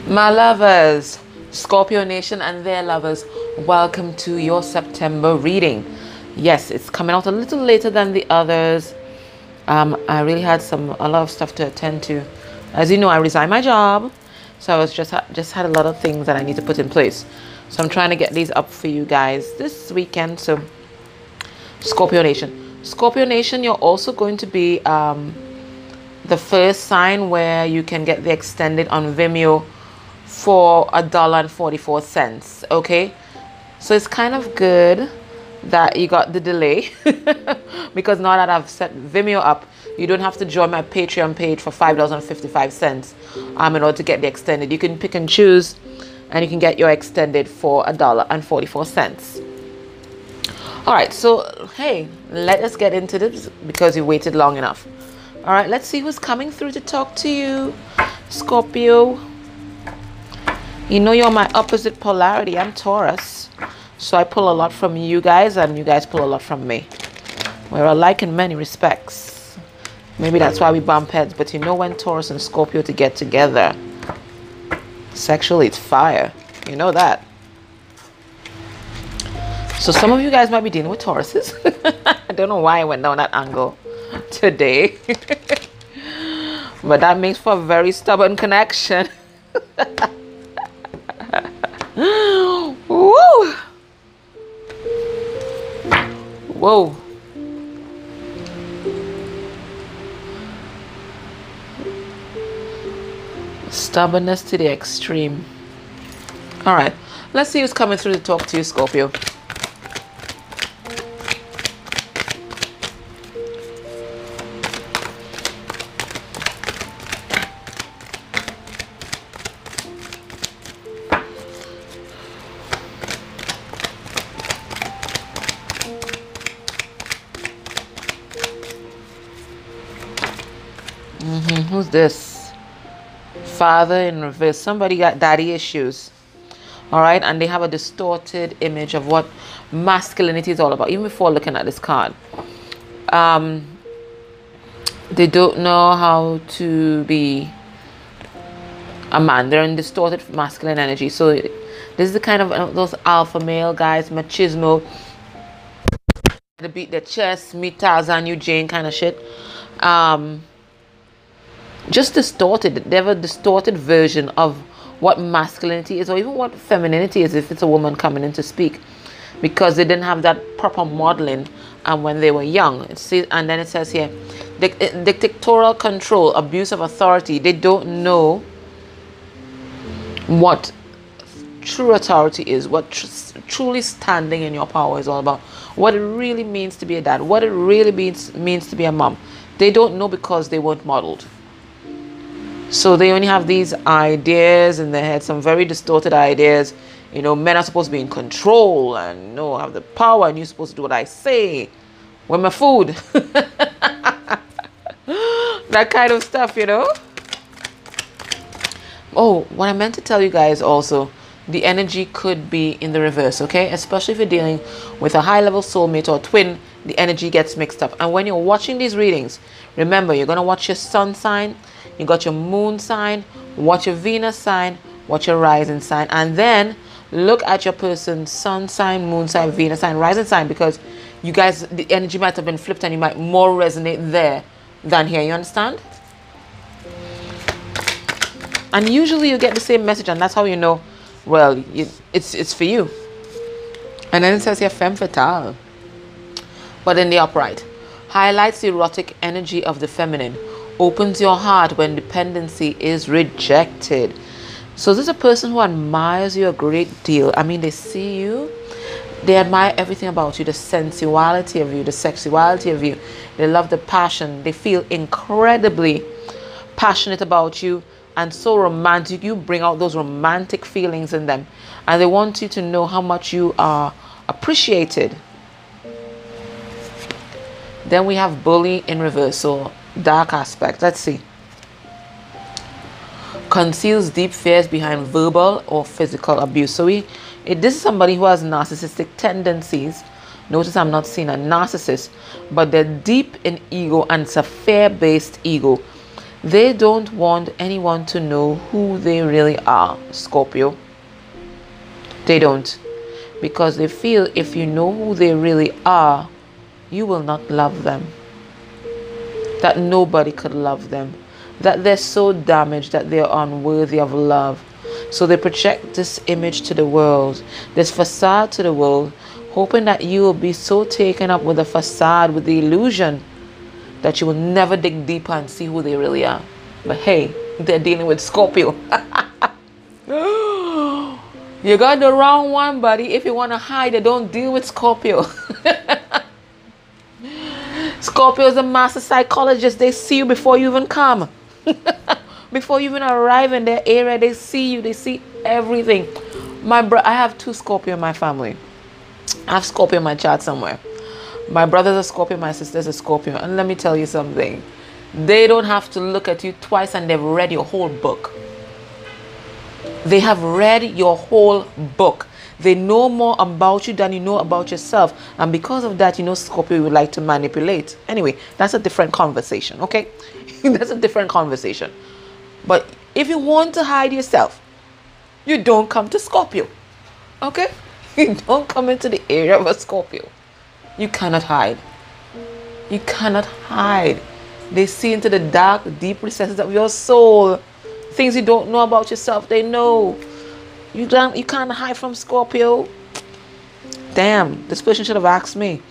My lovers, Scorpio Nation and their lovers, welcome to your September reading. Yes, it's coming out a little later than the others. I really had a lot of stuff to attend to. As you know, I resigned my job, so I was just had a lot of things that I need to put in place. So I'm trying to get these up for you guys this weekend. So Scorpio Nation, you're also going to be the first sign where you can get the extended on Vimeo for $1.44. Okay, so it's kind of good that you got the delay because now that I've set Vimeo up, you don't have to join my Patreon page for $5.55 in order to get the extended. You can pick and choose, and you can get your extended for $1.44. All right, so hey, let us get into this because you waited long enough. All right, let's see who's coming through to talk to you, Scorpio. You know you're my opposite polarity. I'm Taurus, so I pull a lot from you guys, and you guys pull a lot from me. We're alike in many respects. Maybe that's why we bump heads. But you know, when Taurus and Scorpio to get together, sexually it's fire. You know that. So some of you guys might be dealing with Tauruses. I don't know why I went down that angle today. But that makes for a very stubborn connection. Woo! Whoa. Stubbornness to the extreme. All right, let's see who's coming through to talk to you, Scorpio. Who's this? Father in reverse. Somebody got daddy issues. All right, and they have a distorted image of what masculinity is all about. Even before looking at this card, they don't know how to be a man. They're in distorted masculine energy. So this is the kind of those alpha male guys, machismo, to beat their chest, meet Tarzan, you Jane kind of shit. Just distorted. They have a distorted version of what masculinity is, or even what femininity is if it's a woman coming in to speak, because they didn't have that proper modeling when they were young. And then it says here, dictatorial control, abuse of authority. They don't know what true authority is, what truly standing in your power is all about, what it really means to be a dad, what it really means to be a mom. They don't know because they weren't modeled. So they only have these ideas in their head, some very distorted ideas. You know, men are supposed to be in control and have the power, and you're supposed to do what I say. With my food. That kind of stuff, you know. Oh, what I meant to tell you guys also, the energy could be in the reverse, okay? Especially if you're dealing with a high-level soulmate or twin, the energy gets mixed up. And when you're watching these readings, remember, you're going to watch your sun sign, you got your moon sign, watch your Venus sign, watch your rising sign, and then look at your person's sun sign, moon sign, Venus sign, rising sign, because you guys, the energy might have been flipped and you might more resonate there than here. You understand? And usually you get the same message, and that's how you know, well, it's for you. And then it says here, femme fatale. But in the upright, highlights the erotic energy of the feminine, opens your heart when dependency is rejected. So this is a person who admires you a great deal. I mean, they see you, they admire everything about you, the sensuality of you, the sexuality of you. They love the passion. They feel incredibly passionate about you and so romantic. You bring out those romantic feelings in them, and they want you to know how much you are appreciated. Then we have bully in reversal, dark aspect. Let's see. Conceals deep fears behind verbal or physical abuse. So this is somebody who has narcissistic tendencies. Notice I'm not seeing a narcissist, but they're deep in ego, and it's a fear-based ego. They don't want anyone to know who they really are, Scorpio. They don't. Because they feel if you know who they really are, you will not love them. That nobody could love them. That they're so damaged that they're unworthy of love. So they project this image to the world, this facade to the world, hoping that you will be so taken up with the facade, with the illusion, that you will never dig deeper and see who they really are. But hey, they're dealing with Scorpio. You got the wrong one, buddy. If you want to hide it, don't deal with Scorpio. Scorpio is a master psychologist. They see you before you even come. Before you even arrive in their area, they see you. They see everything. I have 2 Scorpio in my family. I have Scorpio in my chart somewhere. My brother's a Scorpio, my sister's a Scorpio. And let me tell you something. They don't have to look at you twice and they've read your whole book. They have read your whole book. They know more about you than you know about yourself. And because of that, you know Scorpio would like to manipulate. Anyway, that's a different conversation, okay? That's a different conversation. But if you want to hide yourself, you don't come to Scorpio, okay? You don't come into the area of a Scorpio. You cannot hide. You cannot hide. They see into the dark, deep recesses of your soul. Things you don't know about yourself, they know. You can't hide from Scorpio. Damn, this person should have asked me.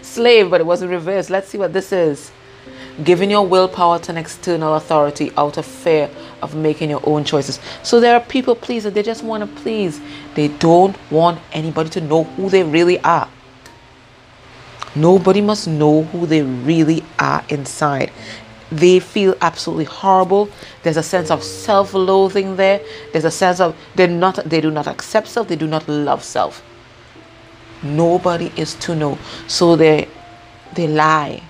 Slave, but it wasn't reversed. Let's see what this is. Giving your willpower to an external authority out of fear of making your own choices. So there are people pleasers. They just want to please. They don't want anybody to know who they really are. Nobody must know who they really are inside. They feel absolutely horrible. There's a sense of self-loathing there. There's a sense of they do not accept self. They do not love self. Nobody is to know. So they lie.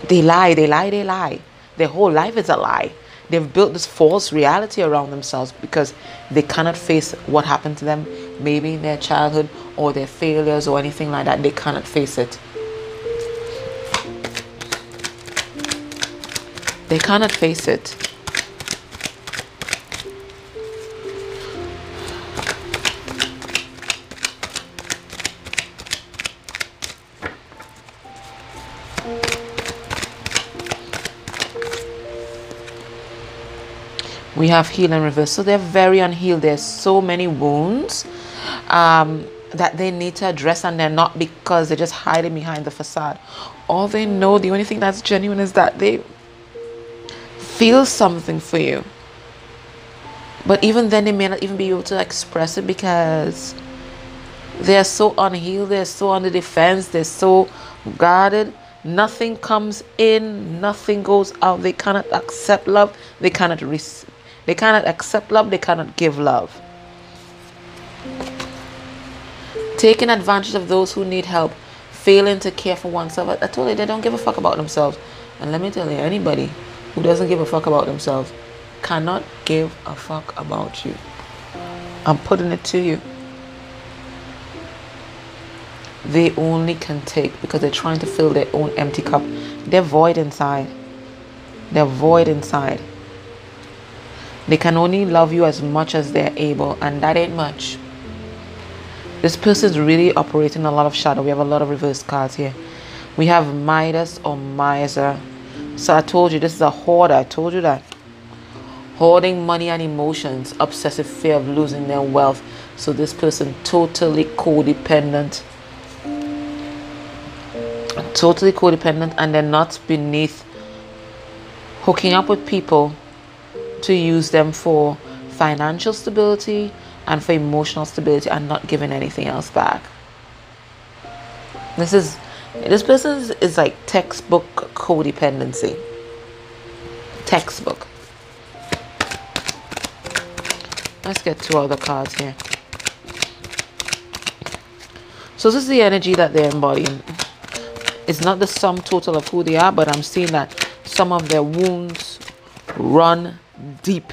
They lie. Their whole life is a lie. They've built this false reality around themselves because they cannot face what happened to them, maybe in their childhood or their failures or anything like that. They cannot face it. They cannot face it. We have heal and reverse. So they're very unhealed. There's so many wounds that they need to address, and they're not because they're just hiding behind the facade. All they know, the only thing that's genuine is that they feel something for you. But even then, they may not even be able to express it because they're so unhealed. They're so under defense. They're so guarded. Nothing comes in. Nothing goes out. They cannot accept love. They cannot receive. They cannot accept love. They cannot give love. Taking advantage of those who need help. Failing to care for oneself. I told you, they don't give a fuck about themselves. And let me tell you, anybody who doesn't give a fuck about themselves cannot give a fuck about you. I'm putting it to you. They only can take because they're trying to fill their own empty cup. They're void inside. They're void inside. They can only love you as much as they're able, and that ain't much. This person's really operating a lot of shadow. We have a lot of reverse cards here. We have Midas or Miser. So I told you, this is a hoarder. I told you that. Hoarding money and emotions. Obsessive fear of losing their wealth. So this person totally codependent. Totally codependent, and they're not beneath hooking up with people to use them for financial stability and for emotional stability and not giving anything else back. This person is like textbook codependency. Textbook. Let's get 2 other cards here. So this is the energy that they're embodying. It's not the sum total of who they are, but I'm seeing that some of their wounds run deep.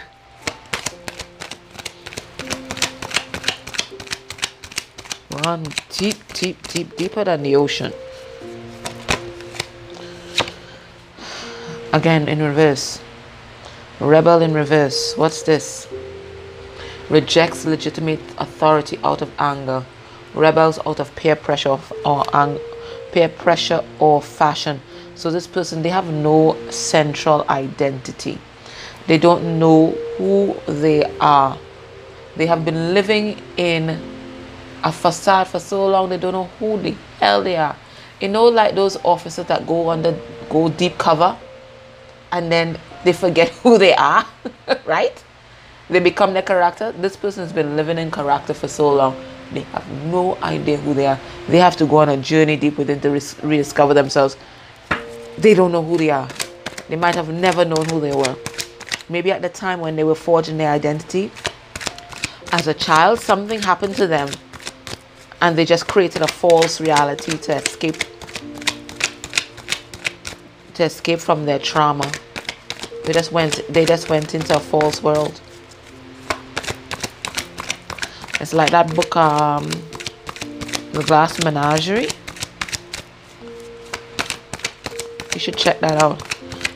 Run deep, deep, deep, deeper than the ocean. Again, in reverse. Rebel in reverse. What's this? Rejects legitimate authority out of anger. Rebels out of peer pressure or fashion. So this person, they have no central identity. They don't know who they are. They have been living in a facade for so long, they don't know who the hell they are. You know, like those officers that go deep cover and then they forget who they are, right? They become their character. This person has been living in character for so long, they have no idea who they are. They have to go on a journey deep within to rediscover themselves. They don't know who they are. They might have never known who they were. Maybe at the time when they were forging their identity as a child, something happened to them and they just created a false reality to escape from their trauma. They just went into a false world. It's like that book, The Glass Menagerie. You should check that out.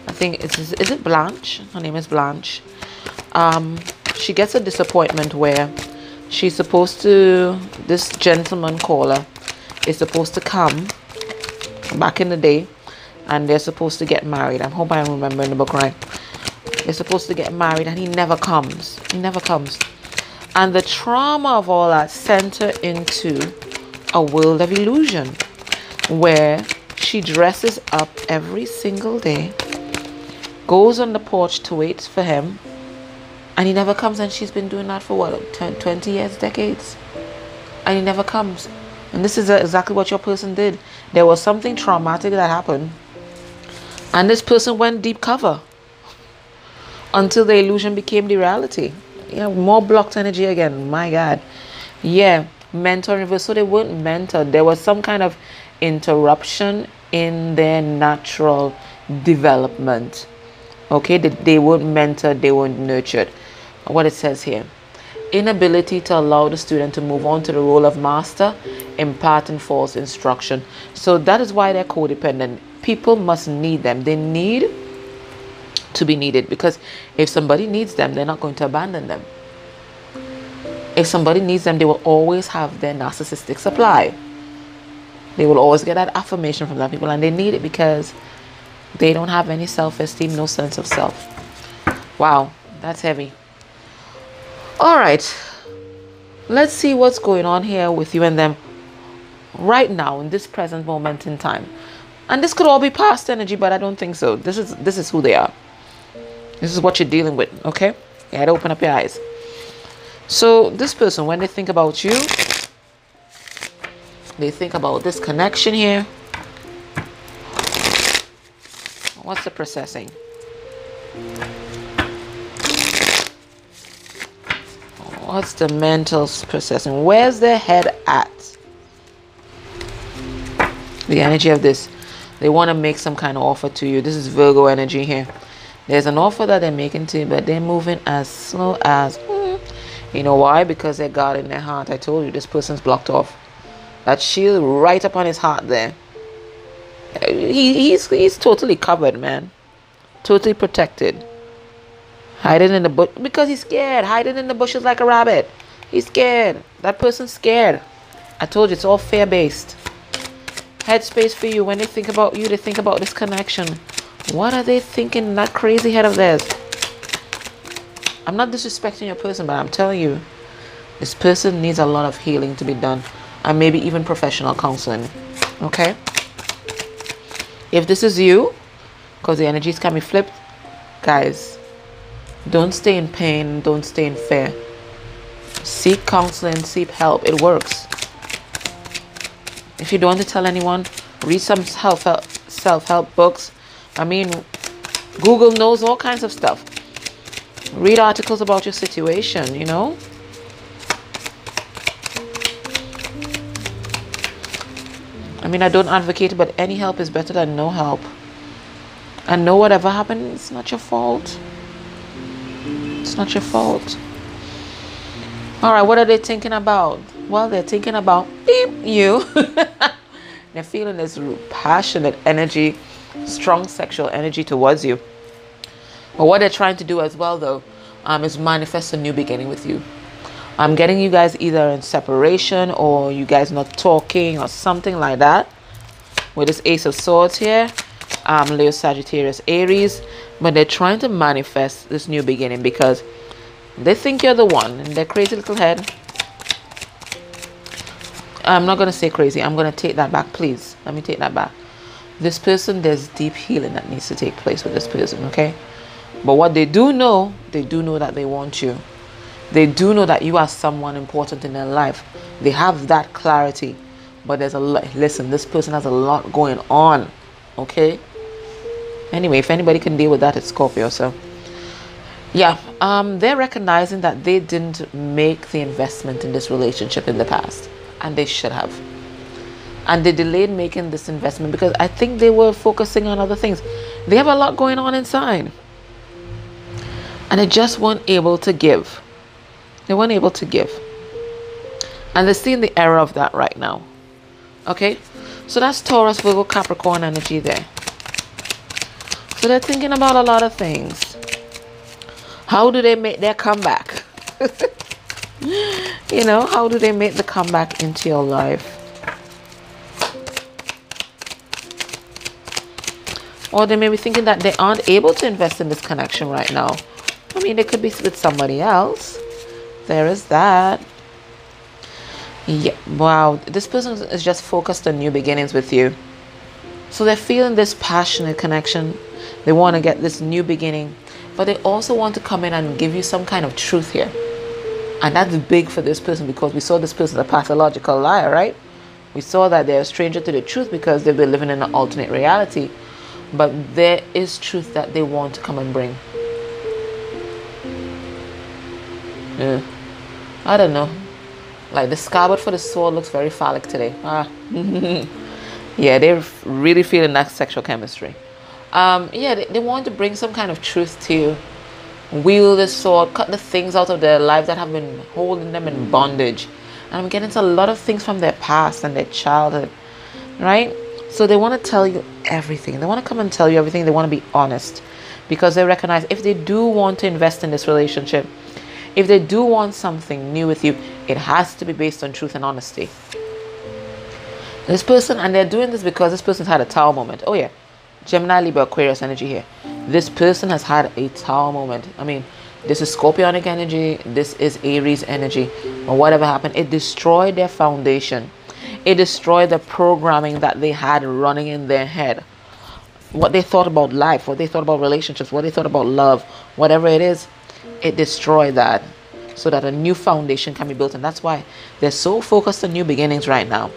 I think is it Blanche? Her name is Blanche. She gets a disappointment where she's supposed to, this gentleman caller is supposed to come back in the day, and they're supposed to get married. I hope I'm remembering the book right. They're supposed to get married and he never comes. He never comes. And the trauma of all that center into a world of illusion where she dresses up every single day, goes on the porch to wait for him, and he never comes. And she's been doing that for what, 20 years, decades, and he never comes. And this is exactly what your person did. There was something traumatic that happened, and this person went deep cover until the illusion became the reality. Yeah, more blocked energy again. My God. Yeah, mentor in reverse. So they weren't mentored. There was some kind of interruption in their natural development. Okay, they weren't mentored, they weren't nurtured. What it says here: inability to allow the student to move on to the role of master, imparting false instruction. So that is why they're codependent. People must need them. They need to be needed, because if somebody needs them, they're not going to abandon them. If somebody needs them, they will always have their narcissistic supply. They will always get that affirmation from that people, and they need it because they don't have any self-esteem, no sense of self. Wow, that's heavy. All right, let's see what's going on here with you and them right now in this present moment in time. And this could all be past energy, but I don't think so. This is who they are. This is what you're dealing with. Okay, you had to open up your eyes. So this person, when they think about you, they think about this connection here. What's the processing? What's the mental processing? Where's their head at? The energy of this. They want to make some kind of offer to you. This is Virgo energy here. There's an offer that they're making to you, but they're moving as slow as... You know why? Because they're guarding their heart. I told you, this person's blocked off. That shield right up on his heart there. He's totally covered, man. Totally protected. Hiding in the bush because he's scared. Hiding in the bushes like a rabbit. He's scared. That person's scared. I told you, it's all fear-based. Headspace for you. When they think about you, they think about this connection. What are they thinking in that crazy head of theirs? I'm not disrespecting your person, but I'm telling you, this person needs a lot of healing to be done, and maybe even professional counseling. Okay? If this is you, because the energies can be flipped, guys, don't stay in pain, don't stay in fear. Seek counseling, seek help. It works. If you don't want to tell anyone, read some self-help books. I mean, Google knows all kinds of stuff. Read articles about your situation, you know. I mean, I don't advocate, but any help is better than no help. And know whatever happened, it's not your fault. It's not your fault. All right, what are they thinking about? Well, they're thinking about you. They're feeling this passionate energy strong sexual energy towards you. But what they're trying to do as well, though, is manifest a new beginning with you. I'm getting you guys either in separation or you guys not talking or something like that. With this Ace of Swords here, Leo, Sagittarius, Aries. But they're trying to manifest this new beginning because they think you're the one in their crazy little head. I'm not going to say crazy. I'm going to take that back, please. Let me take that back. This person, there's deep healing that needs to take place with this person, okay? But what they do know that they want you. They do know that you are someone important in their life. They have that clarity. But there's a lot. Listen, this person has a lot going on, okay? Anyway, if anybody can deal with that, it's Scorpio. So, yeah, they're recognizing that they didn't make the investment in this relationship in the past. And they should have. And they delayed making this investment because I think they were focusing on other things. They have a lot going on inside. And they just weren't able to give. They weren't able to give. And they're seeing the error of that right now. Okay? So that's Taurus, Virgo, Capricorn energy there. So they're thinking about a lot of things. How do they make their comeback? You know, how do they make the comeback into your life? Or they may be thinking that they aren't able to invest in this connection right now. I mean, they could be with somebody else. There is that. Yeah, wow. This person is just focused on new beginnings with you. So they're feeling this passionate connection. They want to get this new beginning. But they also want to come in and give you some kind of truth here. And that's big for this person because we saw this person as a pathological liar, right? We saw that they're a stranger to the truth because they've been living in an alternate reality. But there is truth that they want to come and bring. Yeah. I don't know. Like the scabbard for the sword looks very phallic today. Yeah, they're really feeling that sexual chemistry. Yeah, they want to bring some kind of truth to you. Wield the sword, cut the things out of their lives that have been holding them in bondage. And I'm getting into a lot of things from their past and their childhood, right? So they want to tell you everything. They want to come and tell you everything. They want to be honest because they recognize if they do want to invest in this relationship, if they do want something new with you, it has to be based on truth and honesty. This person, and they're doing this because this person's had a Tower moment. Oh yeah, Gemini, Libra, Aquarius energy here. This person has had a Tower moment. I mean, this is Scorpionic energy. This is Aries energy. Or whatever happened, it destroyed their foundation. It destroyed the programming that they had running in their head. What they thought about life, what they thought about relationships, what they thought about love, whatever it is, it destroyed that so that a new foundation can be built. And that's why they're so focused on new beginnings right now,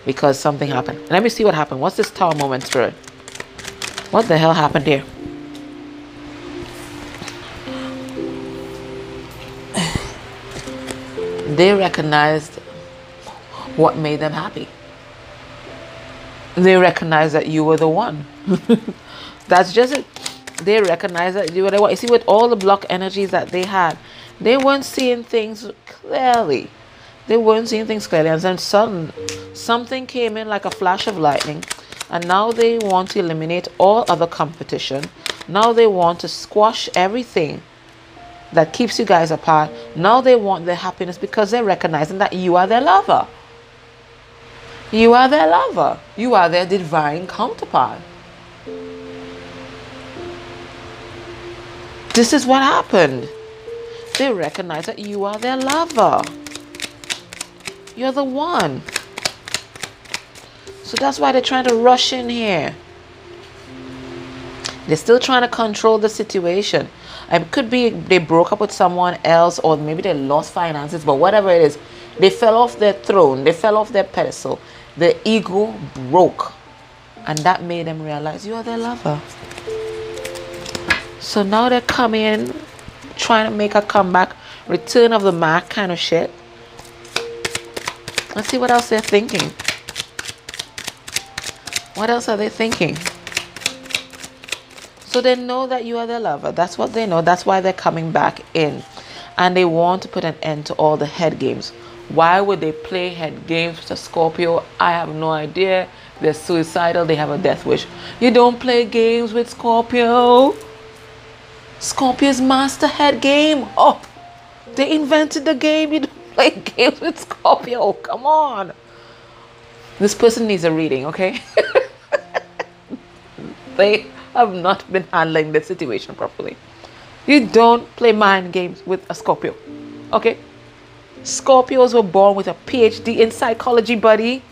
because something happened. Let me see what happened. What's this Tower moment, Spirit? What the hell happened here? They recognized what made them happy. They recognized that you were the one. That's just it. They recognized that you were the one. You see, with all the block energies that they had, they weren't seeing things clearly. They weren't seeing things clearly. And then suddenly, something came in like a flash of lightning. And now they want to eliminate all other competition. Now they want to squash everything that keeps you guys apart. Now they want their happiness because they're recognizing that you are their lover. You are their lover. You are their divine counterpart. This is what happened. They recognize that you are their lover. You're the one. So that's why they're trying to rush in here. They're still trying to control the situation. It could be they broke up with someone else, or maybe they lost finances, but whatever it is, they fell off their throne. They fell off their pedestal. Their ego broke. And that made them realize you are their lover. So now they're coming in, trying to make a comeback, return of the Mac kind of shit. Let's see what else they're thinking. What else are they thinking? So they know that you are their lover. That's what they know. That's why they're coming back in. And they want to put an end to all the head games. Why would they play head games to Scorpio? I have no idea. They're suicidal. They have a death wish. You don't play games with Scorpio. Scorpio's master head game. Oh, they invented the game. You don't play games with Scorpio. Come on. This person needs a reading, okay? They have not been handling the situation properly. You don't play mind games with a Scorpio, okay? Scorpios were born with a PhD in psychology, buddy.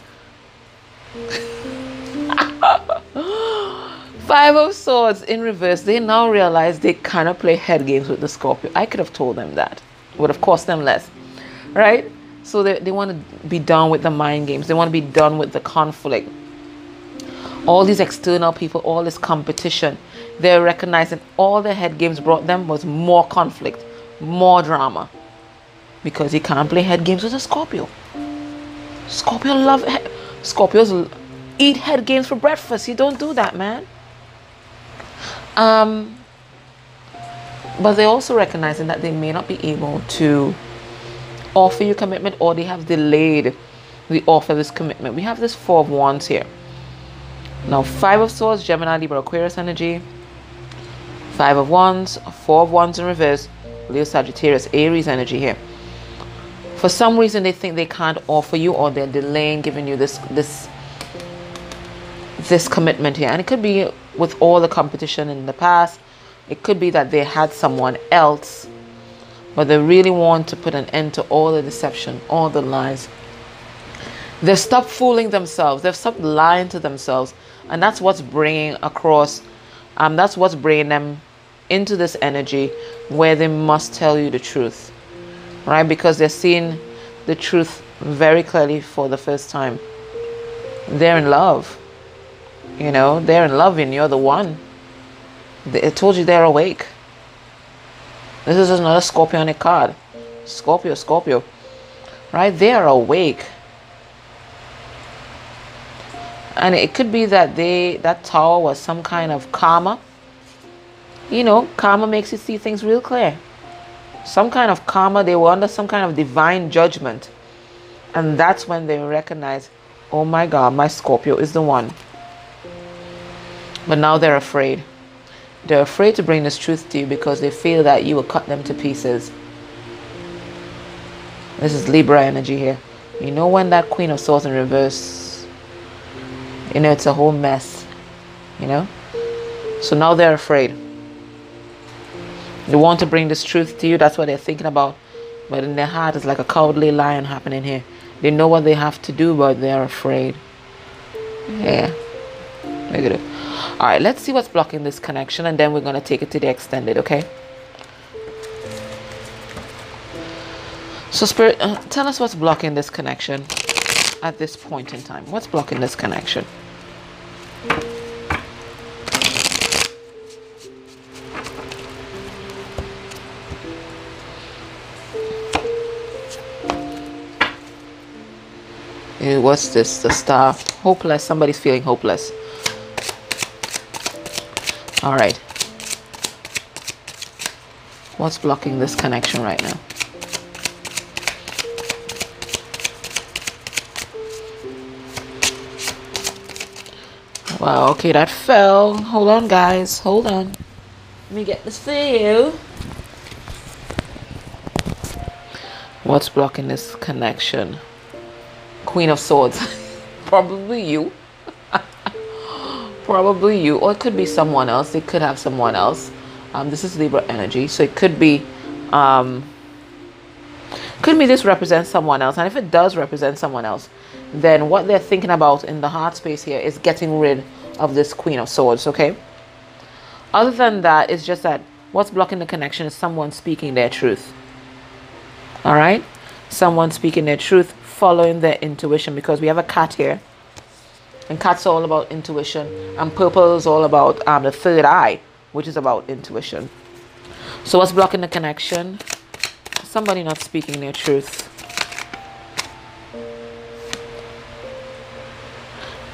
Five of Swords in reverse. They now realize they cannot play head games with the Scorpio. I could have told them that. It would have cost them less, right? So they want to be done with the mind games. They want to be done with the conflict. All these external people, all this competition, they're recognizing all the head games brought them was more conflict, more drama. Because you can't play head games with a Scorpio. Scorpios eat head games for breakfast. You don't do that, man. But they're also recognizing that they may not be able to offer you commitment, or they have delayed the offer of this commitment. We have this Four of Wands here. Now, Five of Swords, Gemini, Libra, Aquarius energy. Five of Wands, Four of Wands in reverse, Leo, Sagittarius, Aries energy here. For some reason, they think they can't offer you, or they're delaying giving you this commitment here. And it could be with all the competition in the past. It could be that they had someone else, but they really want to put an end to all the deception, all the lies. They've stopped fooling themselves. They've stopped lying to themselves. And that's what's bringing across, that's what's bringing them into this energy where they must tell you the truth, right? Because they're seeing the truth very clearly for the first time. They're in love. You know, they're in love and you're the one. I told you they're awake. This is another Scorpionic card. Scorpio. Right? They are awake. And it could be that that tower was some kind of karma. You know, karma makes you see things real clear. Some kind of karma. They were under some kind of divine judgment. And that's when they recognize, oh my God, my Scorpio is the one. But now they're afraid. They're afraid to bring this truth to you because they feel that you will cut them to pieces. This is Libra energy here. You know, when that Queen of Swords in reverse, you know, it's a whole mess. You know? So now they're afraid. They want to bring this truth to you. That's what they're thinking about. But in their heart, it's like a cowardly lion happening here. They know what they have to do, but they're afraid. Yeah. Negative. All right, let's see what's blocking this connection, and then we're going to take it to the extended, okay? So, Spirit, tell us what's blocking this connection at this point in time. What's blocking this connection? What's this? The Star. Hopeless. Somebody's feeling hopeless. All right. What's blocking this connection right now? Wow, okay, that fell. Hold on, guys. Hold on. Let me get this for you. What's blocking this connection? Queen of Swords. Probably you. Probably you, or it could be someone else. They could have someone else. This is Libra energy, so it could be this represents someone else. And if it does represent someone else, then what they're thinking about in the heart space here is getting rid of this Queen of Swords, okay? Other than that, it's just that what's blocking the connection is someone speaking their truth. All right? Someone speaking their truth, following their intuition, because we have a cat here. And cats are all about intuition. And purple is all about the third eye, which is about intuition. So what's blocking the connection? Somebody not speaking their truth.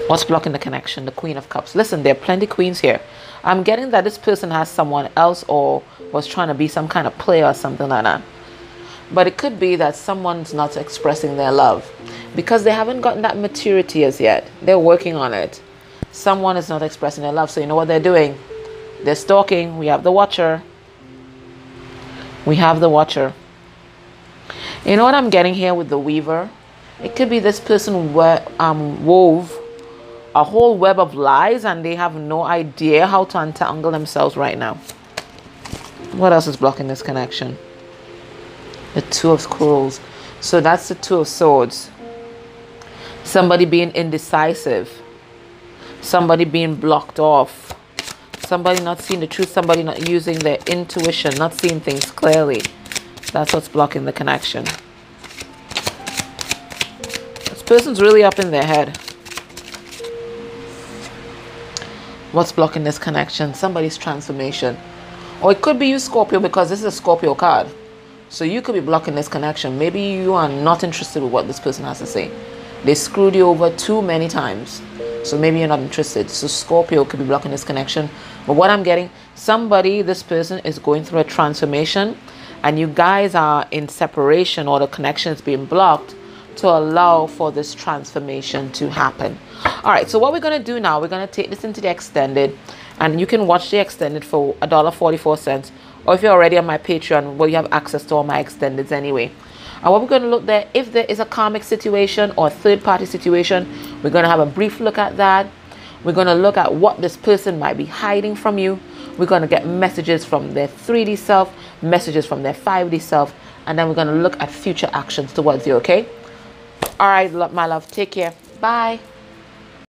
What's blocking the connection? The Queen of Cups. Listen, there are plenty queens here. I'm getting that this person has someone else or was trying to be some kind of player or something like that. But it could be that someone's not expressing their love. because they haven't gotten that maturity as yet. They're working on it. Someone is not expressing their love. So you know what they're doing? They're stalking. We have the watcher. We have the watcher. You know what I'm getting here with the weaver? It could be this person wove a whole web of lies and they have no idea how to untangle themselves right now. What else is blocking this connection? The Two of Scrolls. So that's the Two of Swords. Somebody being indecisive. Somebody being blocked off. Somebody not seeing the truth. Somebody not using their intuition. Not seeing things clearly. That's what's blocking the connection. This person's really up in their head. What's blocking this connection? Somebody's transformation. Or it could be you, Scorpio, because this is a Scorpio card. So you could be blocking this connection. Maybe you are not interested with what this person has to say. They screwed you over too many times. So maybe you're not interested. So Scorpio could be blocking this connection. But what I'm getting, this person is going through a transformation. And you guys are in separation, or the connection is being blocked to allow for this transformation to happen. All right, so what we're going to do now, we're going to take this into the extended, and you can watch the extended for $1.44, or if you're already on my Patreon, well, you have access to all my extendeds anyway. And what we're going to look there, if there is a karmic situation or third-party situation, we're going to have a brief look at that. We're going to look at what this person might be hiding from you. We're going to get messages from their 3D self, messages from their 5D self, and then we're going to look at future actions towards you, okay? All right, my love, take care. Bye.